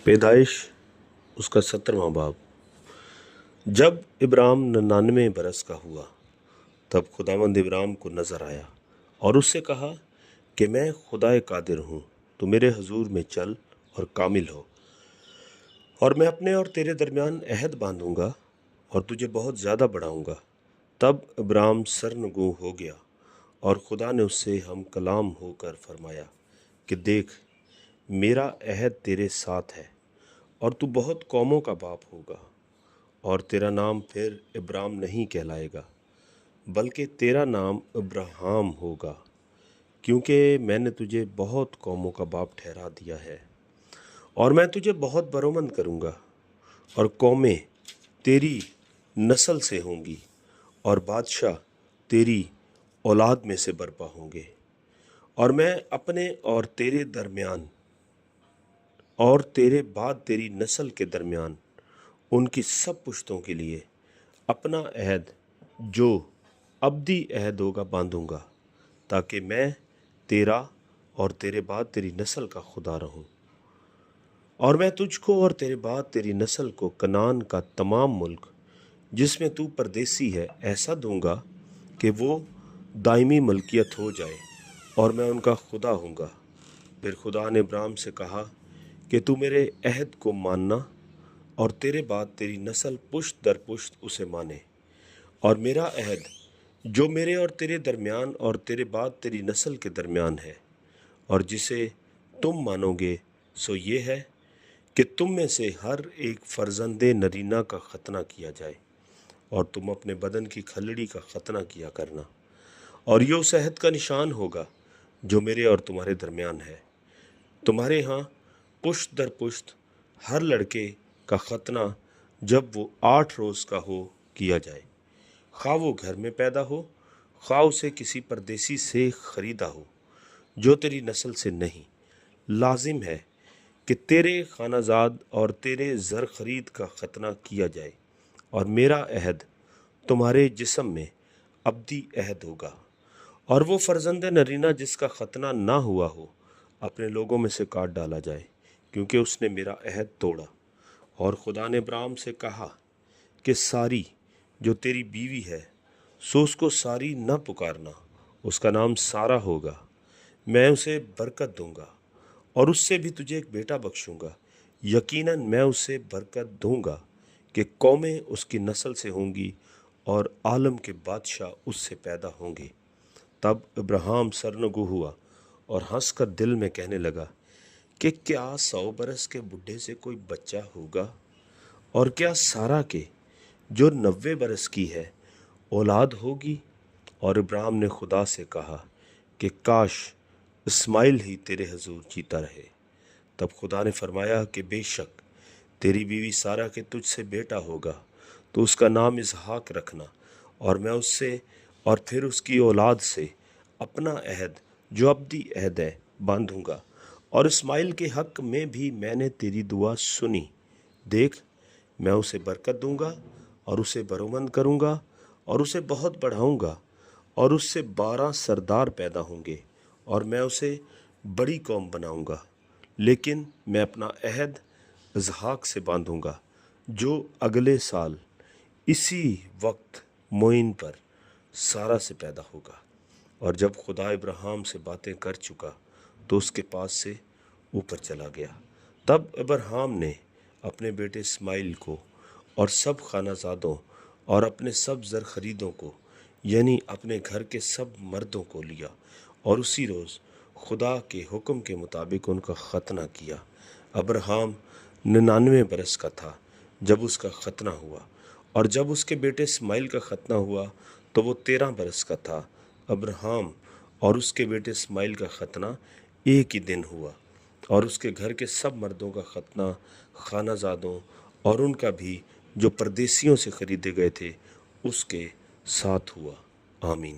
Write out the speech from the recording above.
پیدائش اس کا 17واں باب۔ جب ابرام 99 برس کا ہوا تب خداوند ابرام کو نظر آیا اور اس سے کہا کہ میں خدائے قادر ہوں، تو میرے حضور میں چل اور کامل ہو، اور میں اپنے اور تیرے درمیان عہد باندھوں گا اور تجھے بہت زیادہ بڑھاؤں گا۔ تب ابرام سرنگوں ہو گیا اور خدا نے اس سے ہم کلام ہو کر فرمایا کہ دیکھ، میرا عہد تیرے ساتھ ہے اور تو بہت قوموں کا باپ ہوگا، اور تیرا نام پھر ابرام نہیں کہلائے گا بلکہ تیرا نام ابراہام ہوگا، کیونکہ میں نے تجھے بہت قوموں کا باپ ٹھہرا دیا ہے، اور میں تجھے بہت برومند کروں گا، اور قومیں تیری نسل سے ہوں گی، اور بادشاہ تیری اولاد میں سے برپا ہوں گے، اور میں اپنے اور تیرے درمیان اور تیرے بعد تیری نسل کے درمیان ان کی سب پشتوں کے لیے اپنا عہد جو ابدی عہد ہوگا باندھوں گا، تاکہ میں تیرا اور تیرے بعد تیری نسل کا خدا رہوں، اور میں تجھ کو اور تیرے بعد تیری نسل کو کنعان کا تمام ملک جس میں تو پردیسی ہے ایسا دوں گا کہ وہ دائمی ملکیت ہو جائے، اور میں ان کا خدا ہوں گا۔ پھر خدا نے ابرام سے کہا کہ تو میرے عہد کو ماننا اور تیرے بعد تیری نسل پشت در پشت اسے مانے، اور میرا عہد جو میرے اور تیرے درمیان اور تیرے بعد تیری نسل کے درمیان ہے اور جسے تم مانو گے، سو یہ ہے کہ تم میں سے ہر ایک فرزند نرینہ کا ختنہ کیا جائے، اور تم اپنے بدن کی کھلڑی کا ختنہ کیا کرنا، اور یہ اس عہد کا نشان ہوگا جو میرے اور تمہارے درمیان ہے۔ تمہارے ہاں پشت در پشت ہر لڑکے کا ختنہ جب وہ 8 روز کا ہو کیا جائے، خواہ وہ گھر میں پیدا ہو، خواہ اسے کسی پردیسی سے خریدا ہو جو تیری نسل سے نہیں۔ لازم ہے کہ تیرے خانہ زاد اور تیرے زر خرید کا ختنہ کیا جائے، اور میرا عہد تمہارے جسم میں ابدی عہد ہوگا، اور وہ فرزند نرینہ جس کا ختنہ نہ ہوا ہو اپنے لوگوں میں سے کاٹ ڈالا جائے، کیونکہ اس نے میرا عہد توڑا۔ اور خدا نے ابرام سے کہا کہ ساری جو تیری بیوی ہے، سو اس کو ساری نہ پکارنا، اس کا نام سارہ ہوگا، میں اسے برکت دوں گا اور اس سے بھی تجھے ایک بیٹا بخشوں گا، یقیناً میں اسے برکت دوں گا کہ قومیں اس کی نسل سے ہوں گی اور عالم کے بادشاہ اس سے پیدا ہوں گے۔ تب ابراہیم سرنگوں ہوا اور ہنس کر دل میں کہنے لگا کہ کیا 100 برس کے بڈھے سے کوئی بچہ ہوگا، اور کیا سارہ کے جو 90 برس کی ہے اولاد ہوگی؟ اور ابراہیم نے خدا سے کہا کہ کاش اسماعیل ہی تیرے حضور جیتا رہے۔ تب خدا نے فرمایا کہ بے شک تیری بیوی سارہ کے تجھ سے بیٹا ہوگا، تو اس کا نام اسحاق رکھنا، اور میں اس سے اور پھر اس کی اولاد سے اپنا عہد جو ابدی عہد ہے باندھوں گا، اور اسماعیل کے حق میں بھی میں نے تیری دعا سنی۔ دیکھ، میں اسے برکت دوں گا اور اسے برومند کروں گا اور اسے بہت بڑھاؤں گا، اور اس سے 12 سردار پیدا ہوں گے، اور میں اسے بڑی قوم بناؤں گا۔ لیکن میں اپنا عہد اسحاق سے باندھوں گا جو اگلے سال اسی وقت معین پر سارہ سے پیدا ہوگا۔ اور جب خدا ابراہیم سے باتیں کر چکا تو اس کے پاس سے اوپر چلا گیا۔ تب ابراہیم نے اپنے بیٹے اسماعیل کو اور سب خانہ زادوں اور اپنے سب زر خریدوں کو، یعنی اپنے گھر کے سب مردوں کو لیا، اور اسی روز خدا کے حکم کے مطابق ان کا ختنہ کیا۔ ابراہیم 99 برس کا تھا جب اس کا ختنہ ہوا، اور جب اس کے بیٹے اسماعیل کا ختنہ ہوا تو وہ 13 برس کا تھا۔ ابراہیم اور اس کے بیٹے اسماعیل کا ختنہ ایک ہی دن ہوا، اور اس کے گھر کے سب مردوں کا ختنہ خانہ زادوں اور ان کا بھی جو پردیسیوں سے خریدے گئے تھے اس کے ساتھ ہوا۔ آمین۔